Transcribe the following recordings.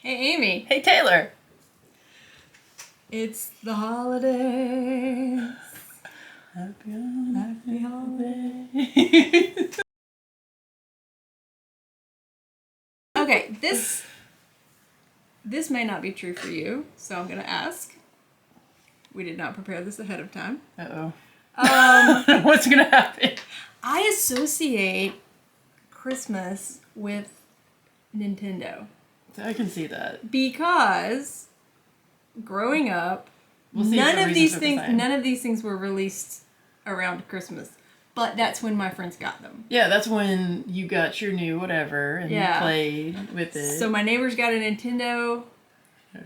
Hey, Amy. Hey, Taylor. It's the holidays. Happy holidays. Okay, this may not be true for you, so I'm going to ask. We did not prepare this ahead of time. Uh-oh. What's going to happen? I associate Christmas with Nintendo. I can see that. Because growing up, none of these things were released around Christmas. But that's when my friends got them. Yeah, that's when you got your new whatever and you played with it. So my neighbors got a Nintendo,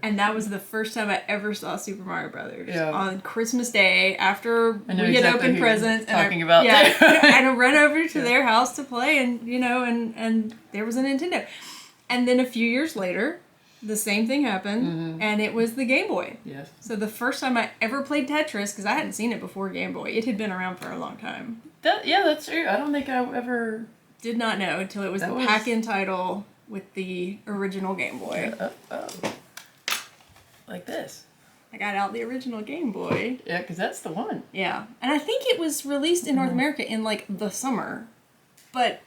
and that was the first time I ever saw Super Mario Brothers on Christmas Day after we had opened presents. And I ran over to their house to play, and and there was a Nintendo. And then a few years later, the same thing happened, and it was the Game Boy. Yes. So the first time I ever played Tetris, because I hadn't seen it before Game Boy, it had been around for a long time. That's true. I don't think I ever... Did not know until it was the pack-in title with the original Game Boy. Like this. I got out the original Game Boy. Yeah, because that's the one. Yeah. And I think it was released in North America in, the summer. But...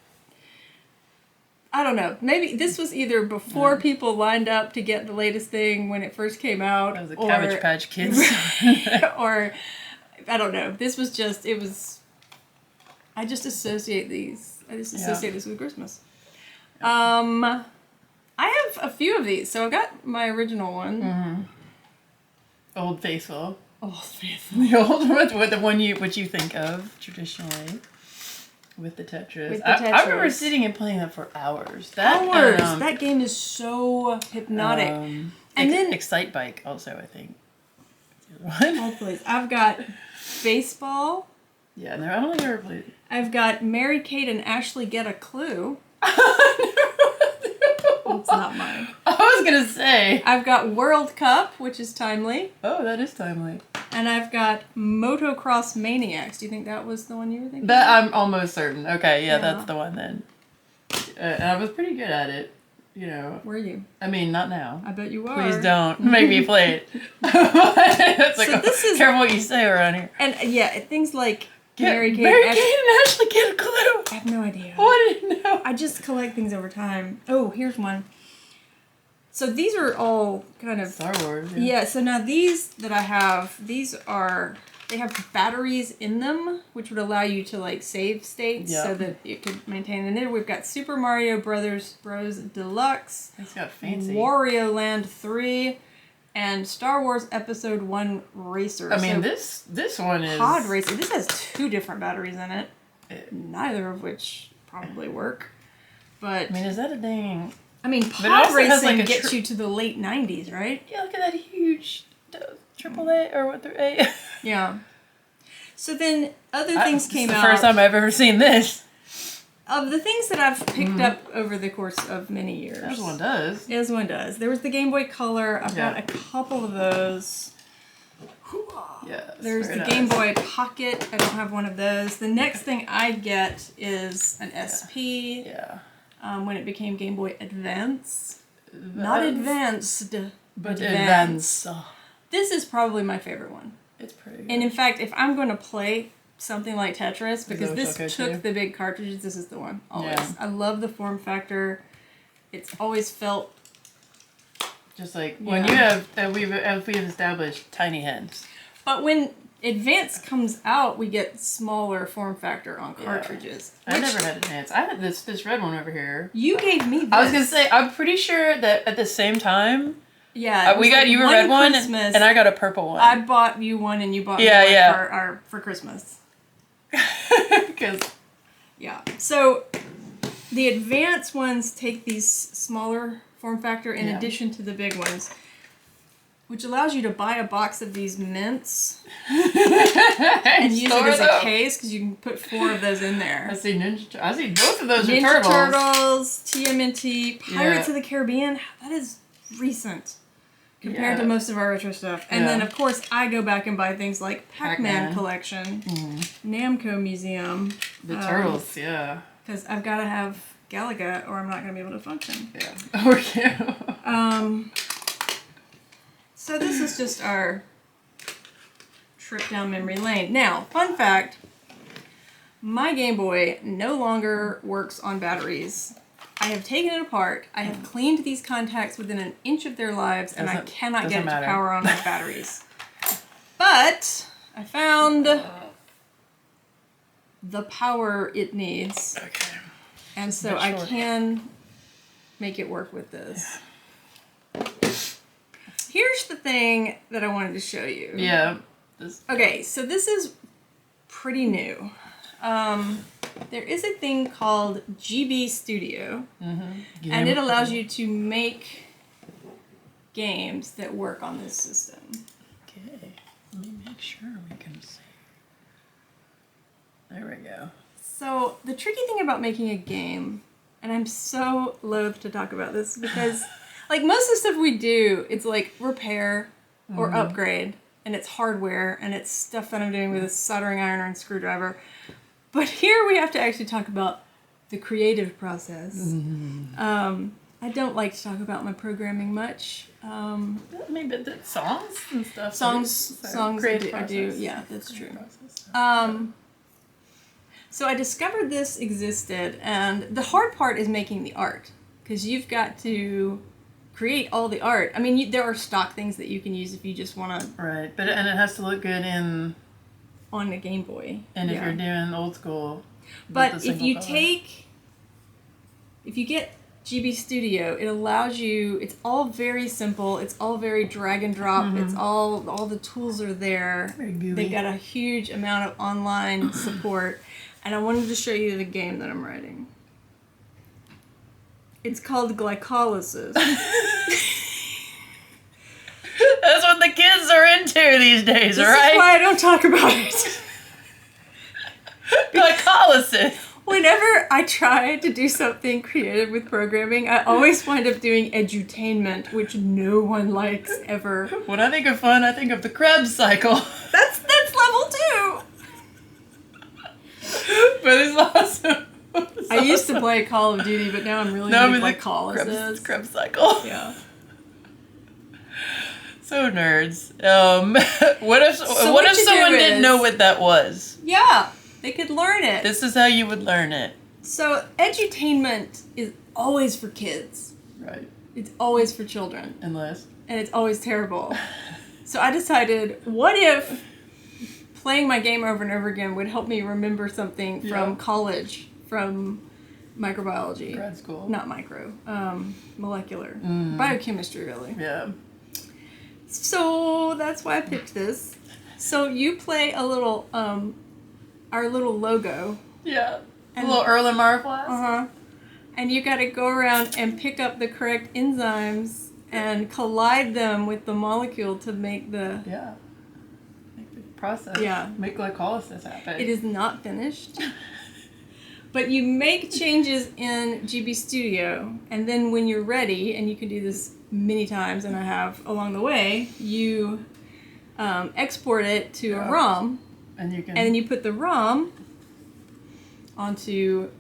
I don't know. Maybe this was either before people lined up to get the latest thing when it first came out. That was the Cabbage Patch Kids. Or, I don't know. This was just, it was, I just associate these. I just associate this with Christmas. I have a few of these. So I've got my original one. Mm-hmm. Old Faithful. Old Faithful. The old one, with the one which you think of traditionally. With the Tetris. I remember sitting and playing that for hours. That game is so hypnotic. And then Excite Bike also, I think. Hopefully. I've got baseball. Yeah, I don't think I ever played it. I've got Mary Kate and Ashley Get a Clue. It's not mine. I was gonna say. I've got World Cup, which is timely. Oh, that is timely. And I've got Motocross Maniacs. Do you think that was the one you were thinking? That I'm almost certain. Okay, yeah, that's the one then. And I was pretty good at it, Were you? I mean, not now. I bet you are. Please don't make me play it. It's like, this is careful what you say around here. And things like Mary Kate and Ashley Get a Clue. I have no idea. I didn't know. I just collect things over time. Oh, here's one. So these are all kind of... Star Wars, yeah. So now these that I have, they have batteries in them, which would allow you to, save states so that you could maintain. And then we've got Super Mario Bros. Deluxe. It's got fancy. Wario Land 3, and Star Wars Episode 1 Racer. I mean, this one is... Pod Racer. This has 2 different batteries in it, neither of which probably work. But... I mean, is that a dang... I mean, pod racing gets you to the late 90s, right? Yeah, look at that huge AAA, or what the A. Yeah. So then other things came out. It's the first time I've ever seen this. Of the things that I've picked up over the course of many years. As one does. As one does. There was the Game Boy Color. I've got a couple of those. Yeah. There's the Game Boy Pocket. I don't have one of those. The next thing I get is an SP. Yeah. When it became Game Boy Advance. Not Advanced, but Advance. This is probably my favorite one. It's pretty good. And in fact, if I'm going to play something like Tetris, because this took the big cartridges, this is the one. Always. Yeah. I love the form factor. It's always felt... Just like when you have, we've established tiny hands. But when Advance comes out, we get smaller form factor on cartridges. I never had Advance. I had this red one over here. You gave me this. I was gonna say, I'm pretty sure that at the same time. Yeah. We got you a red one, and I got a purple one. I bought you one, and you bought me one for Christmas. Because. Yeah. So the Advance ones take these smaller form factor in addition to the big ones, which allows you to buy a box of these mints and use it as a case, because you can put 4 of those in there. I see both of those Ninja are Turtles, TMNT, Pirates of the Caribbean. That is recent compared to most of our retro stuff. And then, of course, I go back and buy things like Pac-Man Collection, Namco Museum. The Turtles, because I've got to have Galaga or I'm not going to be able to function. Yeah. Okay. So this is just our trip down memory lane. Now, fun fact, my Game Boy no longer works on batteries. I have taken it apart. I have cleaned these contacts within an inch of their lives, and I cannot get it to power on with batteries. But I found the power it needs. Okay. And so I can make it work with this. Here's the thing that I wanted to show you. Yeah. Okay, so this is pretty new. There is a thing called GB Studio, and it allows you to make games that work on this system. Okay, let me make sure we can see. There we go. So the tricky thing about making a game, and I'm so loath to talk about this because like most of the stuff we do, it's like repair or upgrade, and it's hardware, and it's stuff that I'm doing with a soldering iron and screwdriver. But here we have to actually talk about the creative process. I don't like to talk about my programming much. I mean, but the songs and stuff. Songs I do. Yeah, that's true. So I discovered this existed, and the hard part is making the art, because you've got to create all the art. I mean, there are stock things that you can use if you just want to. Right, and it has to look good on a Game Boy. And if you're doing old school. But if you get GB Studio, it allows you, it's all very simple, it's all very drag and drop, it's all the tools are there. Very gooey. They've got a huge amount of online support, and I wanted to show you the game that I'm writing. It's called Glycolysis. That's what the kids are into these days, this right? This is why I don't talk about it. Glycolysis. Whenever I try to do something creative with programming, I always wind up doing edutainment, which no one likes ever. When I think of fun, I think of the Krebs cycle. That's level 2. But it's awesome. I used to play Call of Duty, but now I'm really into Glycolysis. Krebs cycle. Yeah. So nerds. What if someone didn't know what that was? Yeah, they could learn it. This is how you would learn it. So edutainment is always for kids. Right. It's always for children. And it's always terrible. So I decided, what if playing my game over and over again would help me remember something from college, from microbiology. Grad school. Not micro. Molecular. Biochemistry, really. Yeah. So that's why I picked this. So you play a little, our little logo. Yeah. A little Erlenmeyer flask. Uh-huh. And you got to go around and pick up the correct enzymes and collide them with the molecule to make the... Yeah. Make the process. Yeah. Make glycolysis happen. It is not finished. But you make changes in GB Studio, and then when you're ready, and you can do this many times, and I have along the way, you export it to a ROM, and then you put the ROM onto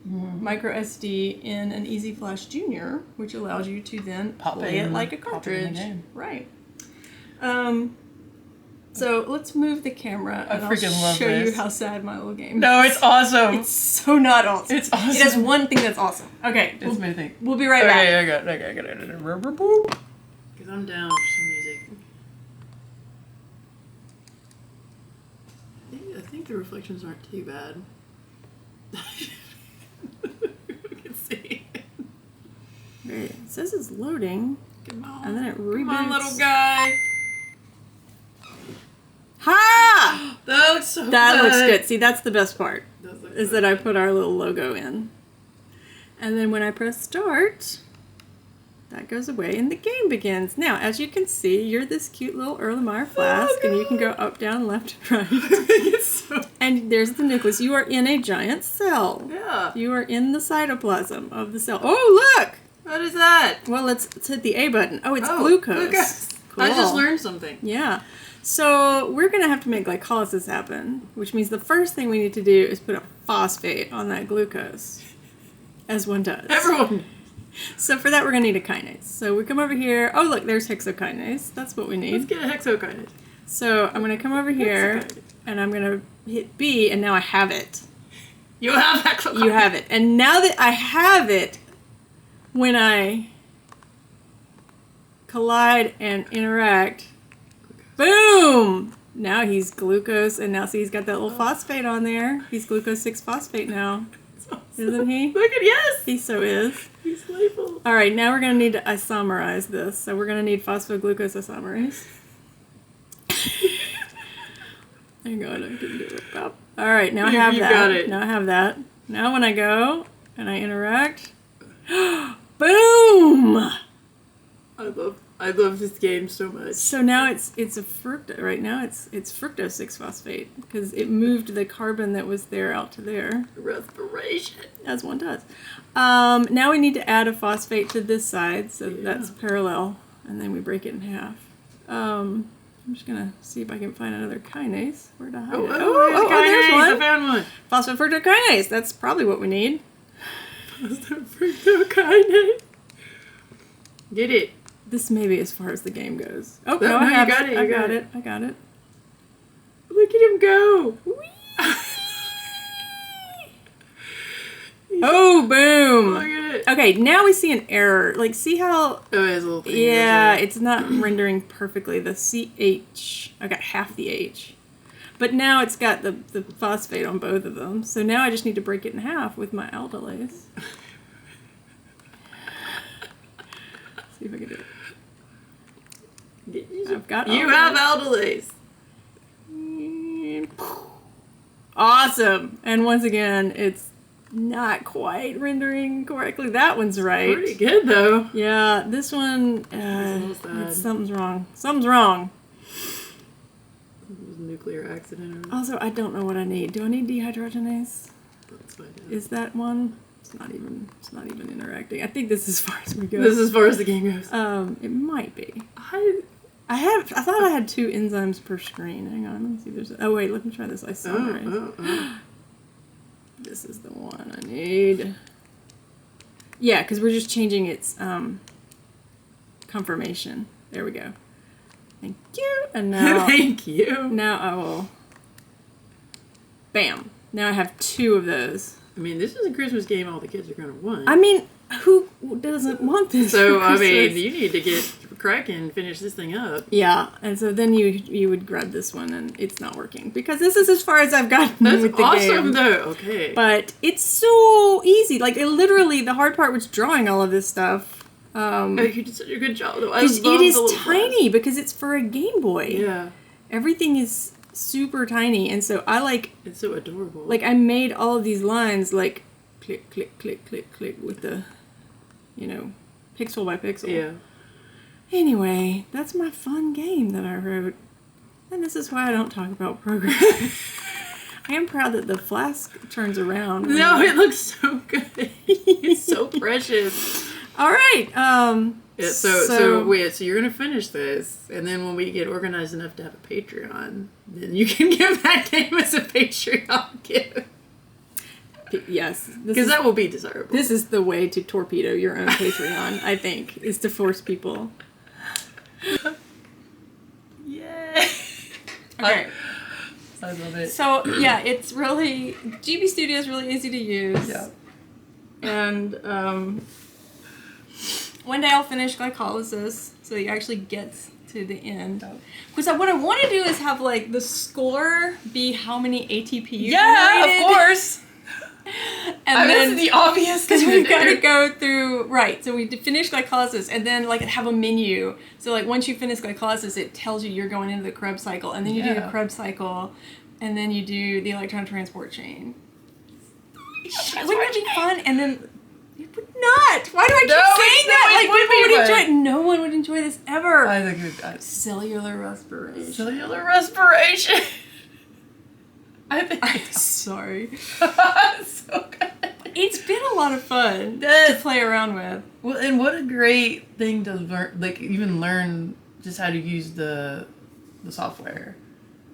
micro SD in an Easy Flash Junior, which allows you to then play it like a cartridge. Right. So let's move the camera, and I'll show you how sad my little game is. No, it's awesome. It's so not awesome. It's awesome. It has one thing that's awesome. Okay. It's my thing. We'll be right back. Okay, I got it. Because I'm down for some music. I think the reflections aren't too bad. You can see. It says it's loading. Come on. And then it reboots. Come on, little guy. Ha! That looks so good. That looks good. See, that's the best part. Is that I put our little logo in. And then when I press start, that goes away and the game begins. Now, as you can see, you're this cute little Erlenmeyer flask, and you can go up, down, left, and right. And there's the nucleus. You are in a giant cell. Yeah. You are in the cytoplasm of the cell. Oh, look! What is that? Well, let's hit the A button. Oh, it's glucose. Cool. I just learned something. Yeah. So we're going to have to make glycolysis happen, which means the first thing we need to do is put a phosphate on that glucose, as one does. Everyone. So for that, we're going to need a kinase. So we come over here. Oh, look, there's hexokinase. That's what we need. Let's get a hexokinase. So I'm going to come over here, and I'm going to hit B, and now I have it. You have hexokinase. You have it. And now that I have it, when I collide and interact, boom! Now he's glucose, and now see he's got that little phosphate on there. He's glucose 6-phosphate now. Awesome. Isn't he? Look at, yes! He so is. He's playful. All right, now we're going to need to isomerize this. So we're going to need phosphoglucose isomerase. Hang on, I didn't do it. All right, now I have that. Got it. Now I have that. Now when I go and I interact, boom! I love this game so much. So now it's a fructose. Right now it's fructose 6-phosphate because it moved the carbon that was there out to there. Respiration. As one does. Now we need to add a phosphate to this side, so that's parallel, and then we break it in half. I'm just gonna see if I can find another kinase. Where'd I hide it? There's one. I found one. Phosphofructokinase. That's probably what we need. Phosphofructokinase. Get it. This may be as far as the game goes. Oh, no, I have got it. I got it. I got it. Look at him go. Oh, boom. Look at it. Okay, now we see an error. Like, see how... Oh, his little thing. Yeah, it's not rendering perfectly. The CH, I got half the H. But now it's got the phosphate on both of them. So now I just need to break it in half with my aldolase. See if I can do it. I've got You have aldolase. Awesome. And once again, it's not quite rendering correctly. That one's right. Pretty good, though. Yeah, this one, something's wrong. Something's wrong. It was a nuclear accident. Also, I don't know what I need. Do I need dehydrogenase? Let's find out. Is that one? It's not even interacting. I think this is as far as we go. This is as far as the game goes. It might be. I thought I had 2 enzymes per screen. Hang on, let me see if there's... Oh, wait, let me try this isomerase. This is the one I need. Yeah, because we're just changing its conformation. There we go. Thank you. And now... Thank you. Now I will... Bam. Now I have 2 of those. I mean, this is a Christmas game all the kids are going to want. I mean, who doesn't want this? So, I mean, you need to get cracking and finish this thing up. Yeah, and so then you would grab this one, and it's not working. Because this is as far as I've gotten That's with the game. awesome, though. Okay. But it's so easy. Like, literally, the hard part was drawing all of this stuff. You did such a good job, though. It is tiny because it's for a Game Boy. Yeah. Everything is super tiny, and so I like... It's so adorable. Like, I made all of these lines, like, click, click, click, click, click, with the, pixel by pixel. Yeah. Anyway, that's my fun game that I wrote. And this is why I don't talk about programming. I am proud that the flask turns around. No, it looks so good. It's so precious. All right. Yeah, so you're gonna finish this, and then when we get organized enough to have a Patreon, then you can give that game as a Patreon gift. Yes, because that will be desirable. This is the way to torpedo your own Patreon. I think is to force people. Yay! Okay. I love it. So yeah, it's really GB Studio is really easy to use. Yeah. And one day I'll finish Glycolysis, so it actually gets to the end. Because what I want to do is have like the score be how many ATP you generated. Of course. And then this is the obvious because we've got to go through so we finish Glycolysis and then like have a menu. So like once you finish Glycolysis, it tells you you're going into the Krebs cycle, and then you do the Krebs cycle, and then you do the electron transport chain. Wouldn't that be fun? And then. It would not. Why do I keep saying that? Like people would enjoy it. No one would enjoy this ever. I think it would. Cellular respiration. Cellular respiration. I'm sorry. So good. It's been a lot of fun to play around with. Well, and what a great thing to learn! Like even learn just how to use the software.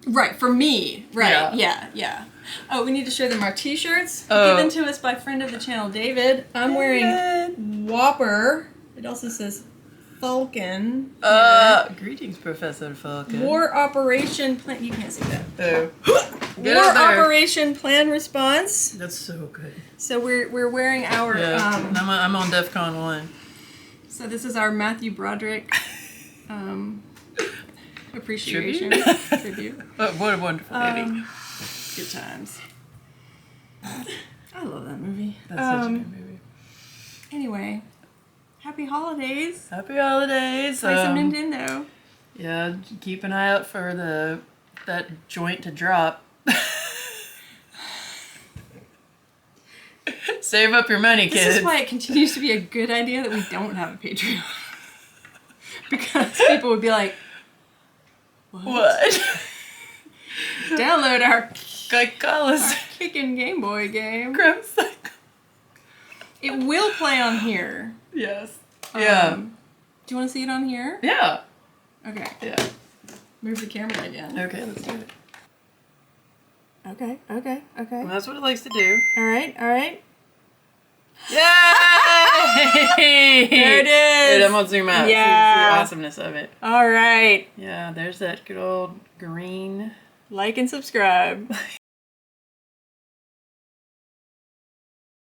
Right, for me. Right, yeah. Oh, we need to show them our t-shirts. Given to us by friend of the channel, David. I'm wearing Whopper. It also says Falcon. Greetings, Professor Falcon. War Operation Plan. You can't see that. Oh. War Operation Plan Response. That's so good. So we're wearing our. I'm on DEFCON 1. So this is our Matthew Broderick appreciation tribute. What a wonderful movie. Good times. I love that movie. That's such a good movie. Anyway, happy holidays. Happy holidays. Play some Nintendo. Yeah, keep an eye out for that joint to drop. Save up your money, kids. This is why it continues to be a good idea that we don't have a Patreon. Because people would be like, What? Download our Glycolysis kickin' Game Boy game. It will play on here. Yes. Yeah. Do you want to see it on here? Yeah. Okay. Yeah. Move the camera again. Okay, let's do it. Okay. Well, that's what it likes to do. All right. Yay! There it is. Wait, I'm gonna zoom out. Yeah. See the awesomeness of it. All right. Yeah, there's that good old green. Like and subscribe.